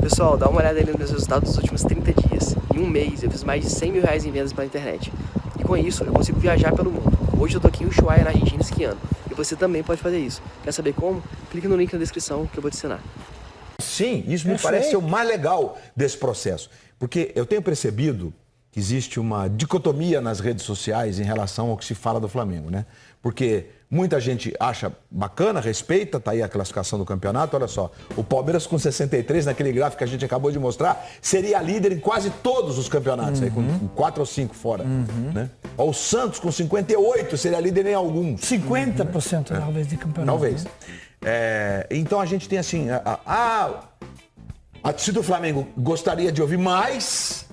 Pessoal, dá uma olhada aí nos meus resultados dos últimos 30 dias. Em um mês, eu fiz mais de 100 mil reais em vendas pela internet. E com isso, eu consigo viajar pelo mundo. Hoje eu tô aqui em Ushuaia, na Argentina, esquiando. E você também pode fazer isso. Quer saber como? Clique no link na descrição que eu vou te ensinar. Sim, isso me parece ser o mais legal desse processo. Porque eu tenho percebido que existe uma dicotomia nas redes sociais em relação ao que se fala do Flamengo, né? Porque muita gente acha bacana, respeita, tá aí a classificação do campeonato, olha só. O Palmeiras com 63, naquele gráfico que a gente acabou de mostrar, seria líder em quase todos os campeonatos, aí, com 4 ou 5 fora, né? O Santos com 58 seria líder em alguns. 50% talvez de campeonato. Talvez. Então a gente tem assim, a torcida do Flamengo gostaria de ouvir mais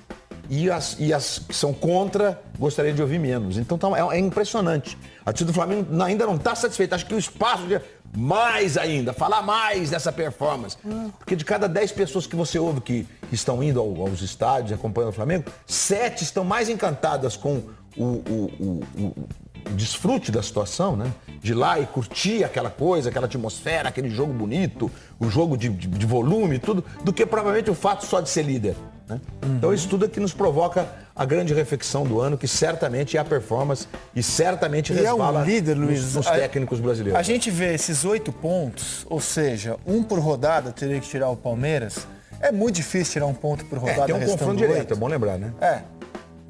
e as que são contra gostariam de ouvir menos. Então é impressionante. A torcida do Flamengo ainda não está satisfeita. Acho que o espaço de mais ainda, falar mais dessa performance. Porque de cada 10 pessoas que você ouve que estão indo aos estádios acompanhando o Flamengo, 7 estão mais encantadas com o desfrute da situação, né? De ir lá e curtir aquela coisa, aquela atmosfera, aquele jogo bonito, o jogo de volume, tudo, do que provavelmente o fato só de ser líder, né? Então isso tudo é que nos provoca a grande reflexão do ano, que certamente é a performance e certamente resvala líder, Luiz, nos técnicos brasileiros. A gente vê esses 8 pontos, ou seja, um por rodada, teria que tirar o Palmeiras. É muito difícil tirar um ponto por rodada. Tem um confronto direto, é bom lembrar, né?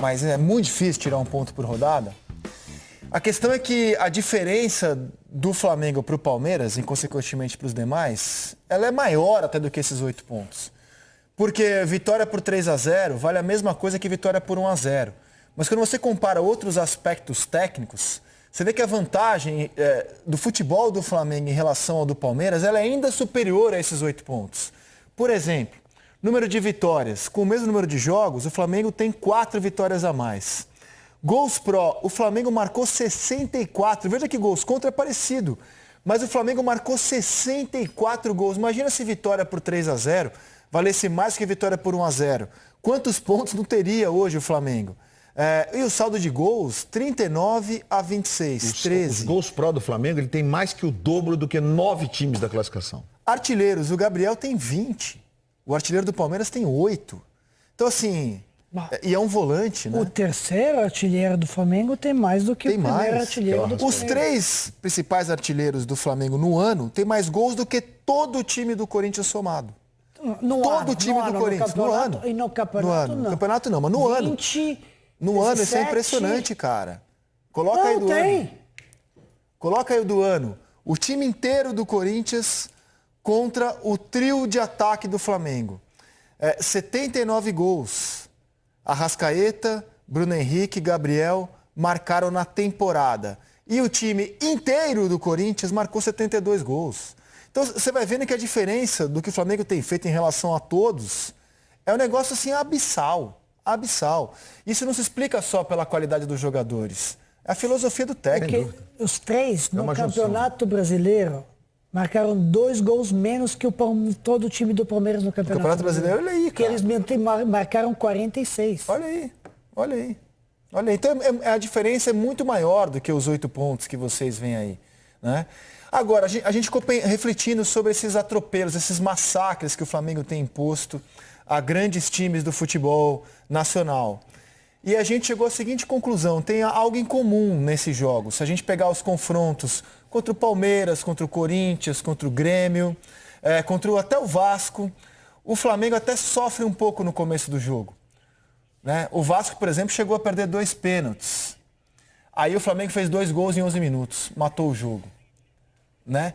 Mas é muito difícil tirar um ponto por rodada. A questão é que a diferença do Flamengo para o Palmeiras, e consequentemente para os demais, ela é maior até do que esses 8 pontos. Porque vitória por 3-0 vale a mesma coisa que vitória por 1-0. Mas quando você compara outros aspectos técnicos, você vê que a vantagem do futebol do Flamengo em relação ao do Palmeiras, ela é ainda superior a esses 8 pontos. Por exemplo, número de vitórias. Com o mesmo número de jogos, o Flamengo tem 4 vitórias a mais. Gols pró, o Flamengo marcou 64. Veja que gols contra é parecido. Mas o Flamengo marcou 64 gols. Imagina se vitória por 3-0 valesse mais que vitória por 1-0. Quantos pontos não teria hoje o Flamengo? E o saldo de gols, 39-26, 13. Os gols pró do Flamengo, ele tem mais que o dobro do que 9 times da classificação. Artilheiros, o Gabriel tem 20. O artilheiro do Palmeiras tem 8. Então, assim... E é um volante, né? O terceiro artilheiro do Flamengo tem mais do que o primeiro artilheiro do Palmeiras. Os 3 principais artilheiros do Flamengo no ano têm mais gols do que todo o time do Corinthians somado. Todo o time do Corinthians no ano. E no campeonato não. No campeonato não, mas no ano. 20, no ano, 17... isso é impressionante, cara. Coloca aí do ano. Coloca aí o do ano. O time inteiro do Corinthians contra o trio de ataque do Flamengo. 79 gols. Arrascaeta, Bruno Henrique, Gabriel marcaram na temporada. E o time inteiro do Corinthians marcou 72 gols. Então você vai vendo que a diferença do que o Flamengo tem feito em relação a todos é um negócio assim abissal. Abissal. Isso não se explica só pela qualidade dos jogadores. É a filosofia do técnico. Porque os 3 no Campeonato Brasileiro marcaram 2 gols menos que todo o time do Palmeiras no Campeonato Brasileiro. Olha aí, cara. Que eles marcaram 46. Olha aí, olha aí. Olha aí. Então a diferença é muito maior do que os 8 pontos que vocês veem aí, né? Agora, a gente ficou refletindo sobre esses atropelos, esses massacres que o Flamengo tem imposto a grandes times do futebol nacional. E a gente chegou à seguinte conclusão: tem algo em comum nesses jogos. Se a gente pegar os confrontos contra o Palmeiras, contra o Corinthians, contra o Grêmio, até o Vasco, o Flamengo até sofre um pouco no começo do jogo, né? O Vasco, por exemplo, chegou a perder 2 pênaltis. Aí o Flamengo fez 2 gols em 11 minutos, matou o jogo, né?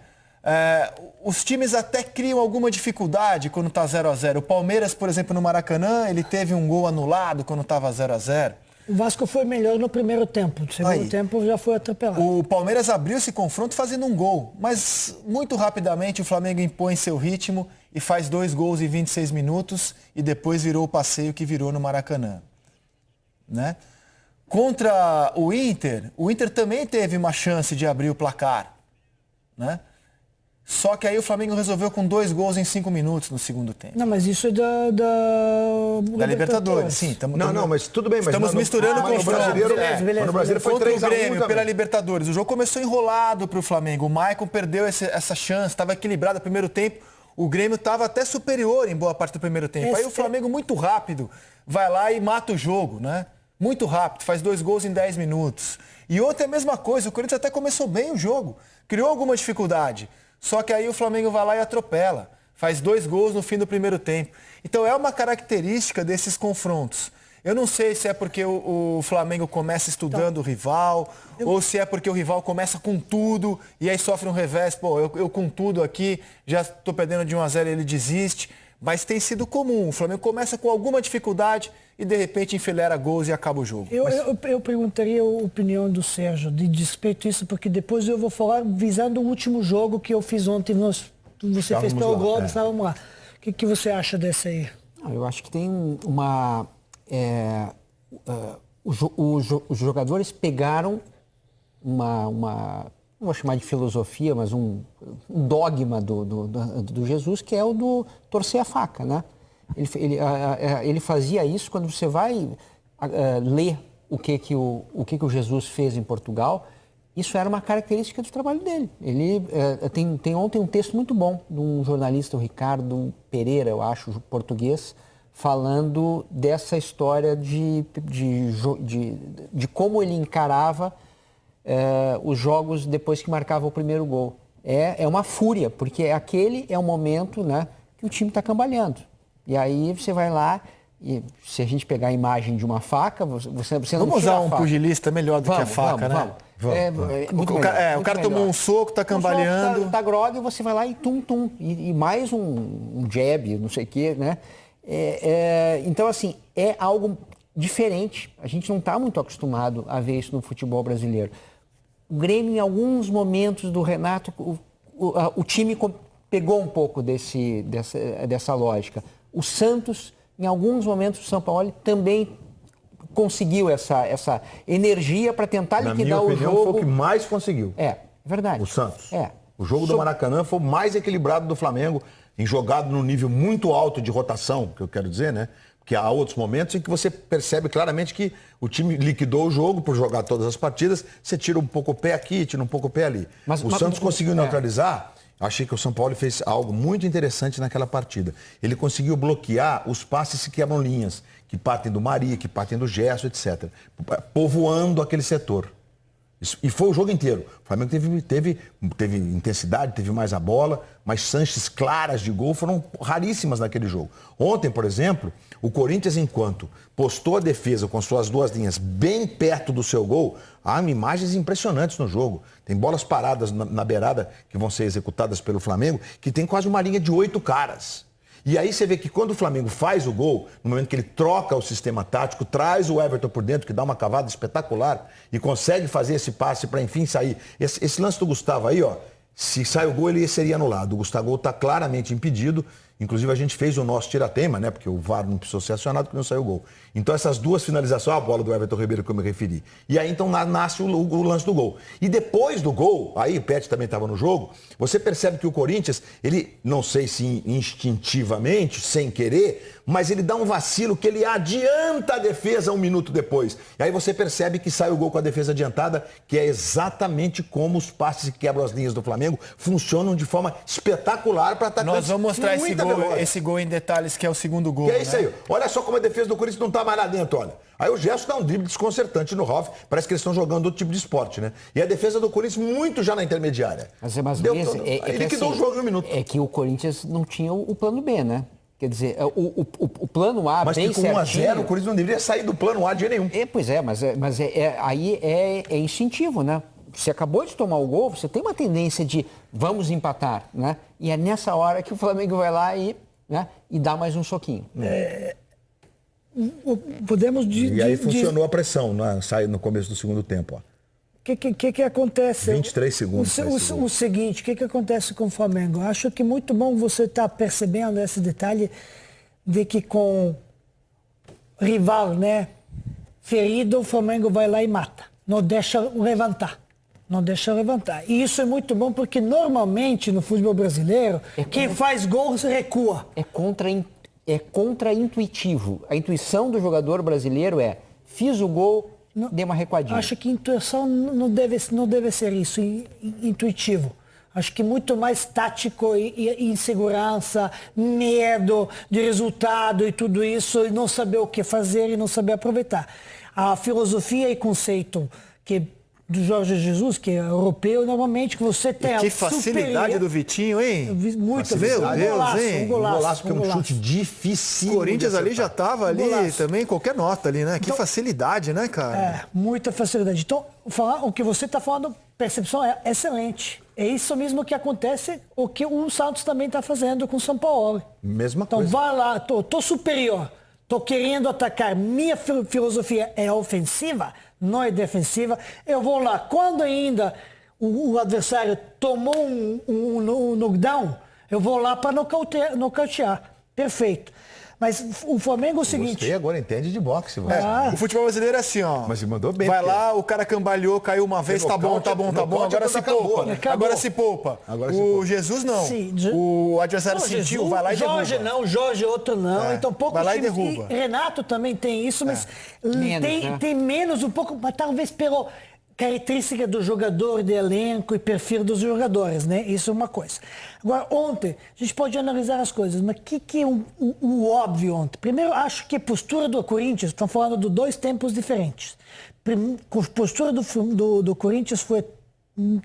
Os times até criam alguma dificuldade quando está 0-0. O Palmeiras, por exemplo, no Maracanã, ele teve um gol anulado quando estava 0-0. O Vasco foi melhor no primeiro tempo. No segundo tempo já foi atropelado. O Palmeiras abriu esse confronto fazendo um gol, mas muito rapidamente o Flamengo impõe seu ritmo e faz 2 gols em 26 minutos e depois virou o passeio que virou no Maracanã, né? Contra o Inter também teve uma chance de abrir o placar, né? Só que aí o Flamengo resolveu com 2 gols em 5 minutos no segundo tempo. Não, mas isso é da Libertadores, sim. Mas tudo bem. Mas estamos misturando com o brasileiro. No brasileiro foi contra 3-1 o Grêmio pela também. Libertadores. O jogo começou enrolado para o Flamengo. O Maicon perdeu essa chance, estava equilibrado no primeiro tempo. o Grêmio estava até superior em boa parte do primeiro tempo. Aí o Flamengo muito rápido vai lá e mata o jogo, né? Muito rápido, faz 2 gols em 10 minutos. E ontem é a mesma coisa, o Corinthians até começou bem o jogo, criou alguma dificuldade. Só que aí o Flamengo vai lá e atropela, faz 2 gols no fim do primeiro tempo. Então é uma característica desses confrontos. Eu não sei se é porque o Flamengo começa estudando o rival, ou se é porque o rival começa com tudo e aí sofre um revés. Pô, eu com tudo aqui, já estou perdendo de 1-0 e ele desiste. Mas tem sido comum. O Flamengo começa com alguma dificuldade e de repente enfileira gols e acaba o jogo. Eu perguntaria a opinião do Sérgio de respeito a isso, porque depois eu vou falar visando o último jogo que eu fiz ontem. Você fez pelo Globo, estávamos lá. O que você acha dessa aí? Eu acho que tem uma... os jogadores pegaram não vou chamar de filosofia, mas um dogma do Jesus, que é o do torcer a faca, né? Ele fazia isso quando você vai ler o que o Jesus fez em Portugal. Isso era uma característica do trabalho dele. Ele tem ontem um texto muito bom de um jornalista, o Ricardo Pereira, eu acho, português, falando dessa história de como ele encarava os jogos depois que marcava o primeiro gol. É uma fúria, porque aquele é o momento, né, que o time está cambaleando. E aí você vai lá e se a gente pegar a imagem de uma faca, você não vamos usar um pugilista melhor do que a faca, né? Vamos. O cara tomou um soco, tá cambaleando. Tá grog e você vai lá e tum. E mais um jab, não sei o quê, né? Então, assim, é algo diferente. A gente não está muito acostumado a ver isso no futebol brasileiro. O Grêmio, em alguns momentos do Renato, o time pegou um pouco dessa lógica. O Santos, em alguns momentos, o São Paulo também conseguiu essa energia para tentar liquidar o jogo. Na minha opinião, foi o que mais conseguiu. É verdade. O Santos. O jogo do Maracanã foi o mais equilibrado do Flamengo, jogado num nível muito alto de rotação, que eu quero dizer, né? Porque há outros momentos em que você percebe claramente que o time liquidou o jogo por jogar todas as partidas, você tira um pouco o pé aqui, tira um pouco o pé ali. O Santos conseguiu neutralizar. Achei que o São Paulo fez algo muito interessante naquela partida. Ele conseguiu bloquear os passes que quebram linhas, que partem do Maria, que partem do Gerson, etc. Povoando aquele setor. E foi o jogo inteiro. O Flamengo teve intensidade, teve mais a bola, mas chances claras de gol foram raríssimas naquele jogo. Ontem, por exemplo, o Corinthians, enquanto postou a defesa com suas 2 linhas bem perto do seu gol, há imagens impressionantes no jogo. Tem bolas paradas na beirada que vão ser executadas pelo Flamengo, que tem quase uma linha de 8 caras. E aí você vê que quando o Flamengo faz o gol, no momento que ele troca o sistema tático, traz o Everton por dentro, que dá uma cavada espetacular, e consegue fazer esse passe para enfim sair. Esse lance do Gustavo aí, ó, se sai o gol, ele seria anulado. O Gustavo está claramente impedido. Inclusive, a gente fez o nosso tiratema, né? Porque o VAR não precisou ser acionado, porque não saiu o gol. Então, essas 2 finalizações, a bola do Everton Ribeiro que eu me referi. E aí, então, nasce o lance do gol. E depois do gol, aí o Pet também estava no jogo, você percebe que o Corinthians, ele, não sei se instintivamente, sem querer, mas ele dá um vacilo que ele adianta a defesa 1 minuto depois. E aí você percebe que sai o gol com a defesa adiantada, que é exatamente como os passes que quebram as linhas do Flamengo funcionam de forma espetacular para atacar. Nós vamos mostrar esse gol em detalhes, que é o segundo gol. Que é isso aí. Olha só como a defesa do Corinthians não está mais lá dentro, olha. Aí o Gerson dá um drible desconcertante no Ralf. Parece que eles estão jogando outro tipo de esporte, né? E a defesa do Corinthians muito já na intermediária. Ele liquidou o jogo em 1 minuto. É que o Corinthians não tinha o plano B, né? Quer dizer, o plano A mas bem certinho... Mas com 1-0 o Corinthians não deveria sair do plano A de jeito nenhum. Mas aí é instintivo, né? Você acabou de tomar o gol, você tem uma tendência de vamos empatar, né? E é nessa hora que o Flamengo vai lá e dá mais um soquinho. E aí funcionou a pressão, né? Sai no começo do segundo tempo, ó. O que acontece? 23 segundos. O seguinte, o que acontece com o Flamengo? Acho que muito bom você estar percebendo esse detalhe de que com rival, né, ferido, o Flamengo vai lá e mata. Não deixa levantar. E isso é muito bom porque normalmente no futebol brasileiro, quem faz gols recua. É contra-intuitivo. A intuição do jogador brasileiro é: fiz o gol, dei uma recuadinha. Acho que intuição não deve ser isso, intuitivo. Acho que muito mais tático e insegurança, medo de resultado e tudo isso, e não saber o que fazer e não saber aproveitar. A filosofia e conceito do Jorge Jesus, que é europeu, normalmente que você tem Que facilidade do Vitinho, hein? Muito. Meu Um Deus, golaço, hein? um golaço, Golaço, porque é um golaço. chute difícil. O Corinthians ali já tava ali Golaço. também, qualquer nota ali, né? Que Então- facilidade, né, cara? É, muita facilidade. Então, o que você está falando, percepção é excelente. É isso mesmo que acontece, o que o Santos também está fazendo com o São Paulo. Mesma Então, coisa. vai lá, tô superior, tô querendo atacar, minha filosofia é ofensiva, não é defensiva, eu vou lá. Quando ainda o adversário tomou um knockdown, eu vou lá para nocautear. Perfeito. Mas o Flamengo é o seguinte... Gostei, agora entende de boxe. Você. O futebol brasileiro é assim, ó. Mas se mandou bem, Vai porque- lá, o cara cambaleou, caiu uma vez, tá bom, tá bom, tá bom, nocaute agora é se quando acabou, poupa. né? Acabou. Agora se poupa. Agora se O poupa. Jesus não. Sim, O adversário Não, sentiu, Jesus, vai lá e Jorge derruba. não, Jorge outro não. É, Então poucos vai lá e times- derruba. Renato também tem isso, mas Menos, tem, né? tem menos um pouco, mas talvez pela característica do jogador, de elenco e perfil dos jogadores, né? Isso é uma coisa. Agora, ontem, a gente pode analisar as coisas, mas o que é o óbvio ontem? Primeiro, acho que a postura do Corinthians, estão falando de dois tempos diferentes. A postura do Corinthians foi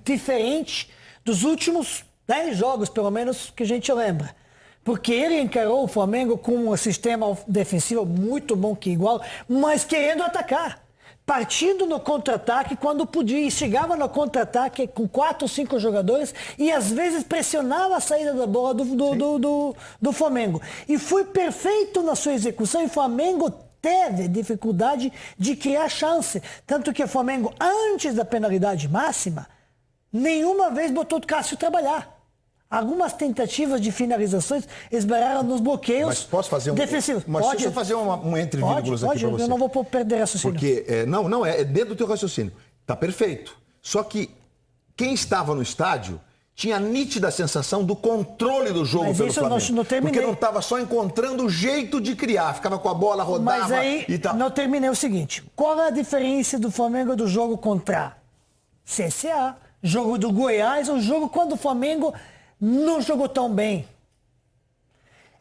diferente dos últimos 10 jogos, pelo menos, que a gente lembra. Porque ele encarou o Flamengo com um sistema defensivo muito bom que igual, mas querendo atacar. Partindo no contra-ataque quando podia. E chegava no contra-ataque com 4 ou 5 jogadores e às vezes pressionava a saída da bola do Flamengo. E foi perfeito na sua execução e o Flamengo teve dificuldade de criar chance. Tanto que o Flamengo, antes da penalidade máxima, nenhuma vez botou o Cássio trabalhar. Algumas tentativas de finalizações esbarraram nos bloqueios Mas posso fazer defensivos. Mas deixa eu fazer um entre vírgulas aqui para você. Eu não vou perder raciocínio. Porque, é dentro do teu raciocínio. Tá perfeito. Só que quem estava no estádio tinha a nítida sensação do controle do jogo Mas pelo isso eu Flamengo. não terminei. Porque não estava só encontrando o jeito de criar. Ficava com a bola, rodava Mas aí, e tal. não terminei o seguinte. Qual é a diferença do Flamengo do jogo contra CSA, jogo do Goiás, um jogo quando o Flamengo não jogou tão bem?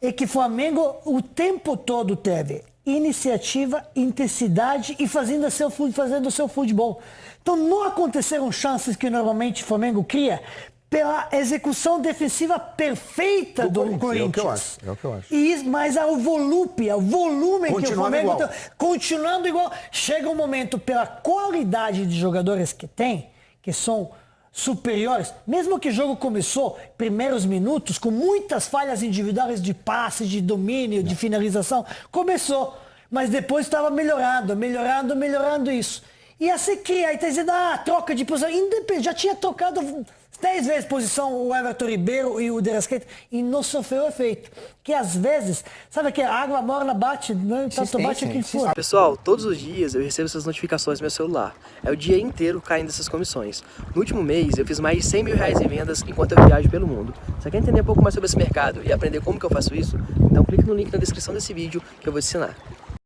É que o Flamengo o tempo todo teve iniciativa, intensidade e fazendo o seu futebol. Então não aconteceram chances que normalmente o Flamengo cria pela execução defensiva perfeita do Corinthians. É o que eu acho. Mas o volume que o Continuava Flamengo igual. continuando igual. Chega um momento, pela qualidade de jogadores que tem, que são superiores, mesmo que o jogo começou, primeiros minutos, com muitas falhas individuais de passe, de domínio, de finalização, começou, mas depois estava melhorando isso. E assim cria, aí tá dizendo, troca de posição, já tinha trocado 10 vezes posição o Everton Ribeiro e o De Arrascaeta e não sofreu efeito. Que às vezes, sabe que a água morna bate, né? Tanto bate aqui fora. Pessoal, todos os dias eu recebo essas notificações no meu celular. É o dia inteiro caindo essas comissões. No último mês eu fiz mais de 100 mil reais em vendas enquanto eu viajo pelo mundo. Você quer entender um pouco mais sobre esse mercado e aprender como que eu faço isso? Então clique no link na descrição desse vídeo que eu vou te ensinar.